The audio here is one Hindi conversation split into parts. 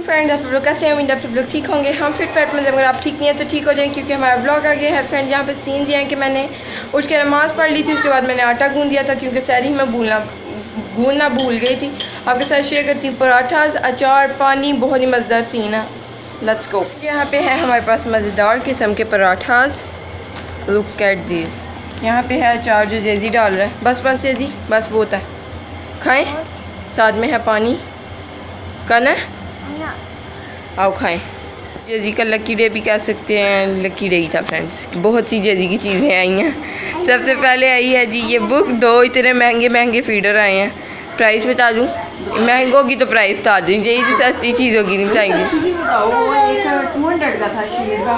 फ्रेंड्स, आप लोग कैसे हैं? उम्मीद आप सब लोग ठीक होंगे। हम फिट फैट में, अगर आप ठीक नहीं है तो ठीक हो जाएं, क्योंकि हमारा ब्लॉग आ गया है। फ्रेंड्स, यहाँ पे सीन दिया है कि मैंने उठ के नमाज़ पढ़ ली थी, उसके बाद मैंने आटा गूंद दिया था, क्योंकि सहरी में गूंदना भूल गई थी। आपके साथ शेयर करती हूँ पराठास, अचार, पानी, बहुत ही मज़ेदार सीन है। Let's go. यहाँ पे है हमारे पास मज़ेदार किस्म के पराठास। Look at this. यहाँ पे है अचार जो जेजी डाल रहा है। बस बस जेजी, बस बहुत है, खाएँ। साथ में है पानी। खाना है? आओ खाएं। जेजी का लकी डे भी कह सकते हैं, लकी डे ही था फ्रेंड्स। बहुत सी जेजी की चीज़ें आई हैं। सबसे पहले आई है जी ये बुक। 2 इतने महंगे महंगे फीडर आए हैं। प्राइस बता दूँ? महंगों की तो प्राइस बता दूँ, यही तो सस्ती चीज़ों की नहीं बताएंगे।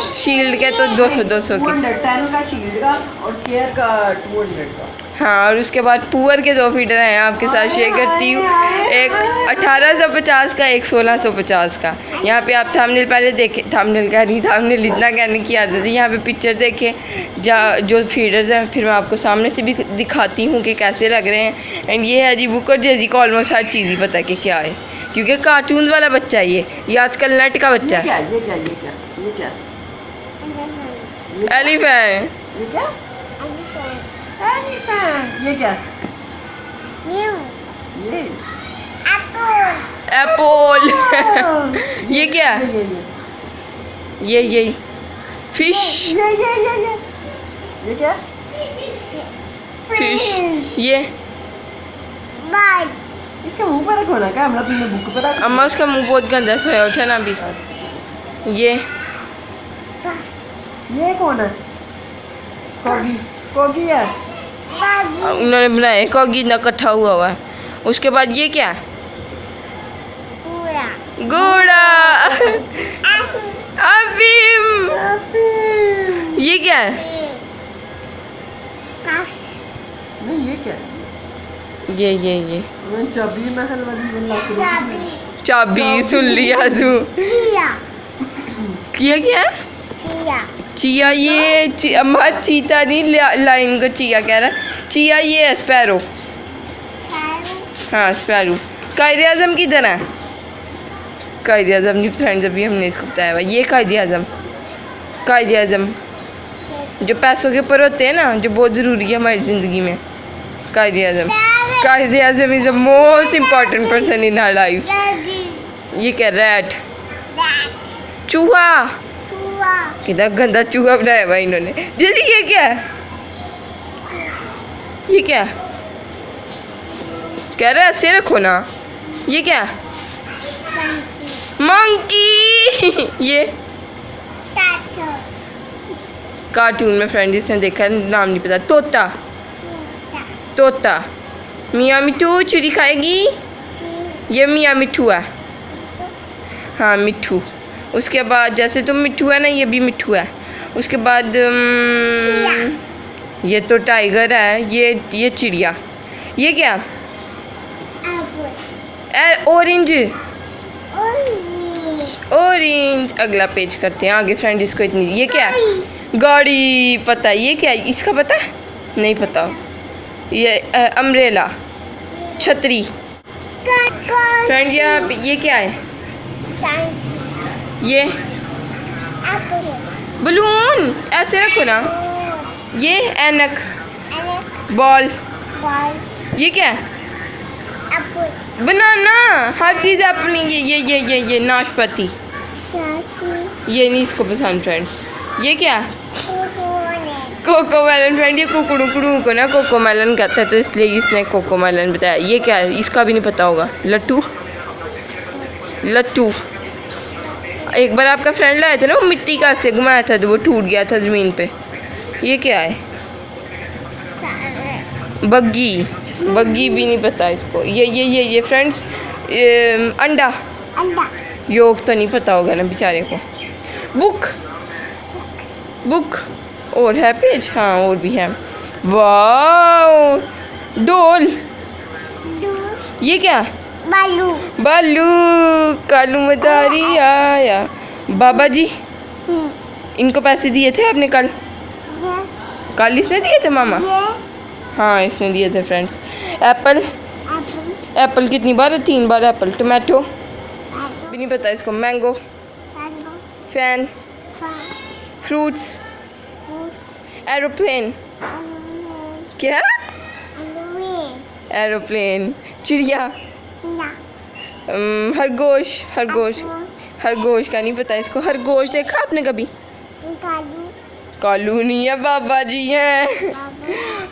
शील्ड के तो 200 के, 10 का शील्ड का और केयर का 200 का। हाँ, और उसके बाद पुअर के 2 फीडर हैं, आपके साथ शेयर करती हूँ। एक 1850 का, एक 1650 का। यहाँ पे आप थंबनेल पहले देखें, थंबनेल कह रही, थंबनेल इतना कहने की आदत है। यहाँ पे पिक्चर देखें जो फीडर्स हैं, फिर मैं आपको सामने से भी दिखाती हूँ कि कैसे लग रहे हैं। एंड ये है जी बुक। और जेजी को ऑलमोस्ट हर चीज़ ही पता है कि क्या है, क्योंकि कार्टून्स वाला बच्चा है ये आजकल नेट का बच्चा है। एलिफेंट। ये क्या? एप्पल। ये क्या? ये फिश। ये क्या? फिश। ये इसका मुंह पर रखो ना, क्या हमरा तुमने बुक पर रखा? अम्मा उसका मुंह बहुत गंदा सोया उठा ना अभी। ये कौन है? कॉगी है। उन्होंने बनाया कॉगी ना इकट्ठा हुआ है। उसके बाद ये क्या? घोड़ा। अफीम। ये क्या है? नहीं, ये क्या? ये चाबी महल वाली चाबी सुन लिया तू। क्या? चिया। ये अम्मा चीता नहीं, लाइन को चिया कह रहा। चिया ये है स्पैरो। हाँ, स्पैरो। कायदे आज़म किधर है? कायदे आज़म नहीं फ्रेंड्स, अभी हमने इसको बताया हुआ। ये कायदे आज़म जो पैसों के ऊपर होते हैं ना, जो बहुत ज़रूरी है हमारी ज़िंदगी में। Quaid-e Azam is the most important person in our life. ये क्या? रैट। चूहा। कितना गंदा चूहा बनाया हुआ इन्होंने। जैसे ये क्या कह रहा है? ऐसे रखो ना। ये क्या? मंकी। ये कार्टून में फ्रेंड जिसने देखा नाम नहीं पता। तोता। मियाँ मिट्ठू चूरी खाएगी। ये मियाँ मिट्ठू है। हाँ, मिट्ठू। उसके बाद जैसे तुम मिट्ठू है ना, ये भी मिट्ठू है। उसके बाद ये तो टाइगर है। ये चिड़िया। ये क्या? ऑरेंज। अगला पेज करते हैं आगे फ्रेंड। इसको इतनी, ये क्या? गाड़ी। पता है ये क्या? इसका पता है? नहीं पता। ये अम्ब्रेला, छतरी। फ्रेंड यहाँ पे ये क्या है? ये बलून। ऐसे रखो ना। ये ऐनक, बॉल। ये क्या? बनाना। हर चीज़ अपनी। ये नाशपाती। ये नहीं इसको पसंद फ्रेंड्स। ये क्या? Cocoa melon. फ्रेंड ये कुकड़ू को ना कोको मेलन कहता है, तो इसलिए इसने कोको मेलन बताया। ये क्या है? इसका भी नहीं पता होगा। लट्टू। एक बार आपका फ्रेंड लाया था ना, वो मिट्टी का से घुमाया था तो वो टूट गया था ज़मीन पे। ये क्या है? बग्गी भी नहीं पता इसको। ये फ्रेंड्स अंडा। योग तो नहीं पता होगा ना बेचारे को। बुक। और है पेज? हाँ, और भी है। वाओ, डोल। ये क्या? बालू। कालू मदारी आया। बाबा जी, इनको पैसे दिए थे आपने कल? इसने दिए थे मामा? हाँ, इसने दिए थे फ्रेंड्स। एप्पल कितनी बार है? 3 बार एप्पल। टमाटो भी नहीं पता इसको। मैंगो, फैन, फ्रूट्स, एरोप्लेन, क्या एरोप्लेन, चिड़िया, खरगोश, खरगोश, खरगोश का नहीं पता इसको। खरगोश देखा आपने कभी? कालू नहीं है, बाबा जी हैं।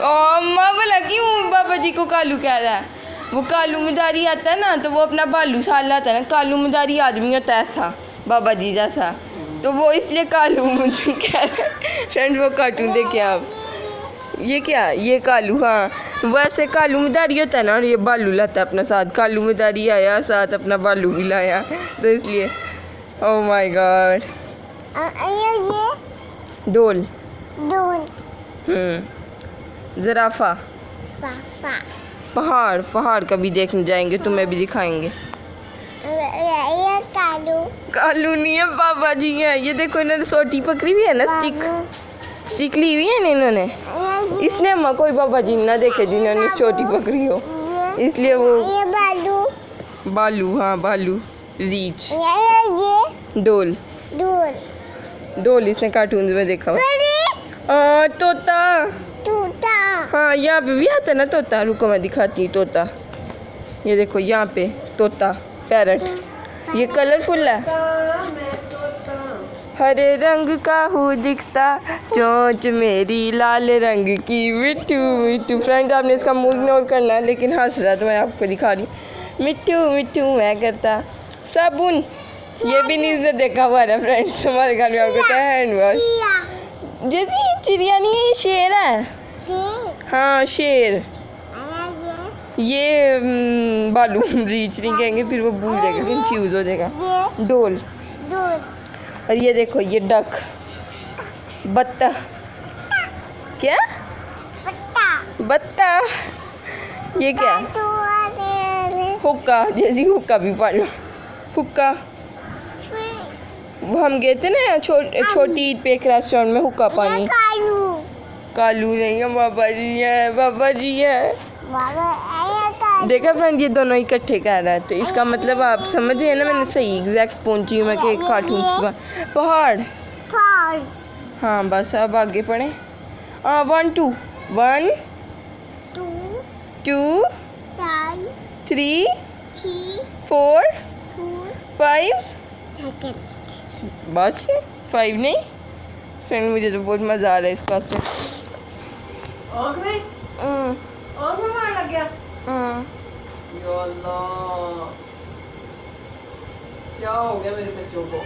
अम्मा बोला क्यों बाबा जी को कालू कह रहा है? वो कालू मदारी आता है ना, तो वो अपना बालू साल लाता है ना। कालू मदारी आदमी होता है ऐसा, बाबा जी जैसा, तो वो इसलिए कालू मुझे कह रहा है। फ्रेंड वो कार्टून देखे आप? ये क्या, ये कालू, हाँ वैसे कालू मदारी होता है ना, और ये बालू लाता है अपना साथ। कालू मदारी आया साथ अपना बालू भी लाया, तो इसलिए। Oh my God. डोल, ज़राफ़ा, पहाड़, पहाड़ कभी देखने जाएंगे, तुम्हें भी दिखाएंगे। कालू नहीं है, बाबा जी हैं। ये देखो इन्होंने सोटी पकड़ी हुई है ना, स्टिक ली हुई है ना इन्होंने। इसने अम्मा कोई बाबा जी ना देखे जिन्होंने चोटी पकड़ी हो, इसलिए वो बालू, हाँ बालू, रीच, डोल, डोल इसने कार्टून में देखा हुआ। तोता, हाँ यहाँ पे भी आता है ना तोता। रुको मैं दिखाती हूँ तोता। ये देखो यहाँ पे तोता, पैरट। ये कलरफुल है। हरे रंग का हूँ दिखता, चोंच मेरी लाल रंग की, मिट्टू मिट्टू। फ्रेंड आपने इसका मुंह इग्नोर करना है, लेकिन हंस रहा तो मैं आपको दिखा रही हूँ। मिट्टू मिट्टू मैं करता। साबुन, ये भी नहीं इसने देखा हुआ है फ्रेंड्स, हमारे घर में आपको हैंड वॉश। जैसी चिड़िया नहीं है, ये शेर है। हाँ शेर। ये बालू, रीच नहीं कहेंगे, फिर वो भूल जाएगा, कंफ्यूज हो जाएगा। डोल। और ये देखो ये डक, बत्तख, क्या बत्तख, ये क्या? हुक्का, जैसी हुक्का भी पढ़ लो। हुक्का, वो हम गए थे ना छोटी ईद पे एक रेस्टोरेंट में, हुक्का पानी। कालू नहीं है, बाबा जी है, बाबा जी है। देखा फ्रेंड, ये दोनों इकट्ठे कह रहा है, तो इसका मतलब आप समझ गए ना, मैंने सही एग्जैक्ट पहुंची हूँ मैं कि कार्टून के बाद। पहाड़, हाँ बस अब आगे पढ़े। 1 2 1 2 3 4 5 बस 5 नहीं फ्रेंड, मुझे तो बहुत मज़ा आ रहा है इस पास में। आँख में मार लग गया। या अल्लाह, क्या हो गया मेरे बच्चों को?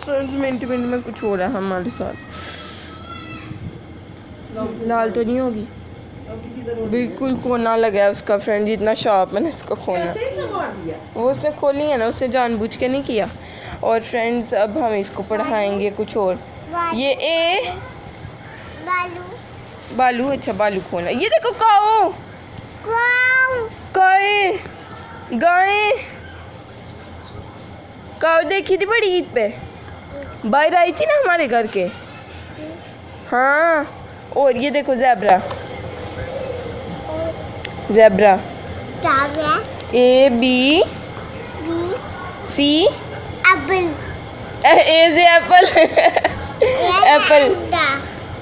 फ्रेंड्स मिनट में कुछ हो रहा है हमारे साथ। लाल तो नहीं होगी, बिल्कुल कोना लगा है उसका फ्रेंड, जितना शार्प है ना इसका खोना। वो उसने खोली है ना, उसने जानबूझ के नहीं किया। और फ्रेंड्स अब हम इसको पढ़ाएंगे कुछ और। ये ए बालू, अच्छा बालू खोना। ये देखो काऊ, गाय, गाय, काऊ देखी थी बड़ी ईद पे, बाहर आई थी ना हमारे घर के। हाँ, और ये देखो zebra, zebra, A B C apple, A से एप्पल, एप्पल।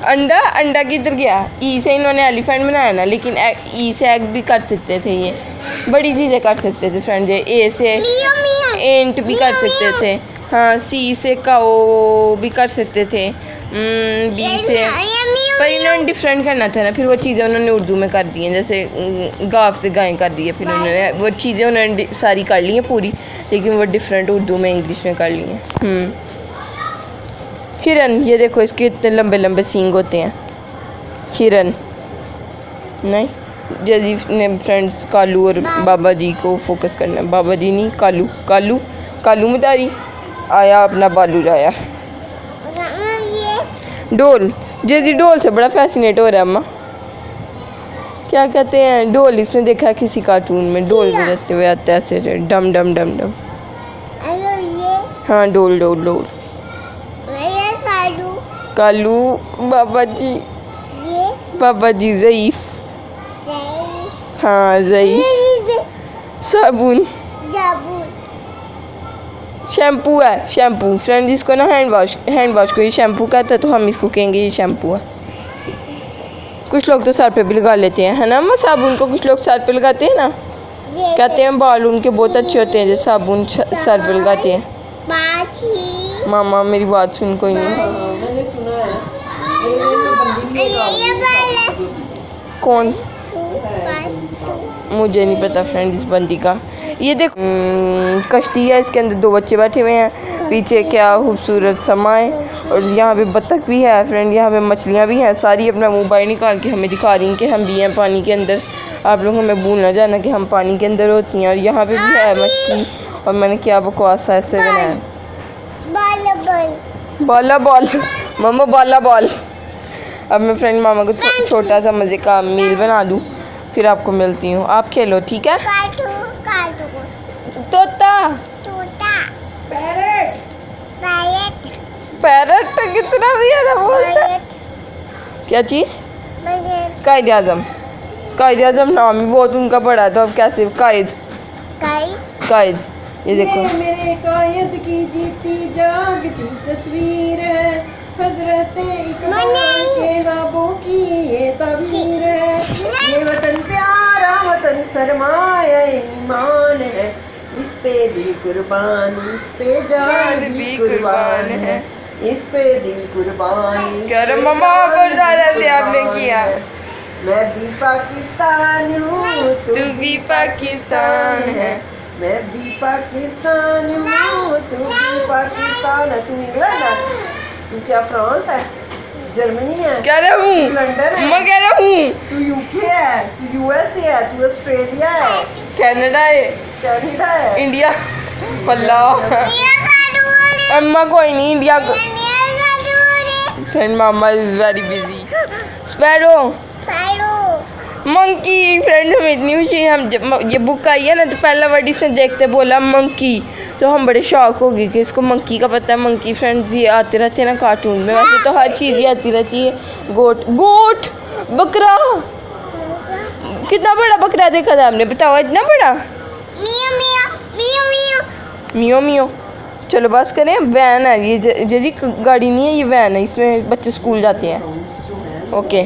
अंडा, अंडा किधर गया? ई से इन्होंने एलिफेंट बनाया ना, लेकिन ई से एग भी कर सकते थे, ये बड़ी चीज़ें कर सकते थे फ्रेंड। ये ए से एंट भी कर सकते थे, हाँ। सी से काओ भी कर सकते थे, बी से, पर इन्होंने डिफरेंट करना था ना, फिर वो चीज़ें उन्होंने उर्दू में कर दी हैं, जैसे गाव से गाय कर दी है, फिर उन्होंने वो चीज़ें उन्होंने सारी कर ली हैं पूरी, लेकिन वो डिफरेंट उर्दू में इंग्लिश में कर ली हैं। हिरन, ये देखो इसके इतने लंबे लंबे सींग होते हैं। हिरन नहीं, जैसे ने फ्रेंड्स कालू और बाबा जी को फोकस करना है। बाबा जी नहीं, कालू, कालू, कालू मदारी आया, अपना बालू लाया। डोल, जैसी डोल से बड़ा फैसिनेट हो रहा है अम्मा। क्या कहते हैं डोल, इसने देखा किसी कार्टून में डोल बजाते हुए आते हैं ऐसे, डम डम डम डम। हाँ डोल डोल डोल। कालू, बाबा जी, बाबा जी ज़ईफ, हाँ ज़ईफ। साबुन, शैम्पू है, शैम्पू फ्रेंड, इसको ना हैंड वॉश को ये शैम्पू कहता है, तो हम इसको कहेंगे ये शैम्पू है। कुछ लोग तो सर पे भी लगा लेते हैं, है ना अम्मा? साबुन को कुछ लोग सर पे लगाते हैं ना, कहते हैं बाल उनके बहुत अच्छे होते हैं जो साबुन सर पे लगाते हैं। मामा मेरी बात सुन कोई नहीं। मैंने सुना है बंदी भी एक कौन? मुझे नहीं पता फ्रेंड इस बंदी का। ये देखो कश्ती है, इसके अंदर 2 बच्चे बैठे हुए हैं, पीछे क्या खूबसूरत समा है, और यहाँ पे बत्तख भी है फ्रेंड, यहाँ पे मछलियाँ भी हैं, सारी अपना मोबाइल निकाल के हमें दिखा रही हैं कि हम भी हैं पानी के अंदर। आप लोग हमें भूल ना जाना कि हम पानी के अंदर होती हैं। और यहाँ पे भी है मछली, और मैंने क्या बकवास ऐसे बनाया, बाला बॉल मम्मा, बाला बॉल। अब मैं फ्रेंड मामा को छोटा सा मज़े का मील बना दूँ, फिर आपको मिलती हूँ। आप खेलो ठीक है? तोता, पैरट कितना भी है ना बोलता। क्या चीज़? कायद आज़म, कायद आज़म नाम ही बहुत उनका बड़ा था, अब कैसे कायद कायद। ये देखो मेरे कायद की जीती जागती तस्वीर है, हजरत इकबाल के ख्वाबों की ये तबीर है। ये वतन प्यारा वतन सरमाया ईमान है, इस पे दिल कुर्बान, इस पे जान भी कुर्बान है, इस पे दिल कुर्बान। क्या रे मम्मा बरदादा से आपने किया। मैं भी पाकिस्तान हूँ, तू भी पाकिस्तान है, मैं भी पाकिस्तान हूँ, तू भी पाकिस्तान है। तू इंग्लैंड है, तू क्या फ्रांस है, जर्मनी है, कह रहा हूँ लंदन है, मैं कह रहा हूँ तू यूके है, तू यूएसए है, तू ऑस्ट्रेलिया है, कनाडा है, कनाडा है, इंडिया। अल्लाह अम्मा कोई नहीं इंडिया को। Friend mama is very busy. Sparrow, monkey friend, हम इतनी खुशी, हम जब ये बुक आई है ना तो पहला वर्ड इसने देखते बोला मंकी, तो हम बड़े शौक हो गए कि इसको मंकी का पता है। मंकी फ्रेंड्स ये आते रहते हैं ना कार्टून में, वैसे तो हर चीज़ ही आती रहती है। गोट, गोट, बकरा, कितना बड़ा बकरा देखा था हमने, बताओ इतना बड़ा। मियो मियो। चलो बस करें, वैन है ये, जैसी गाड़ी नहीं है ये, वैन है, इसमें बच्चे स्कूल जाते हैं। ओके।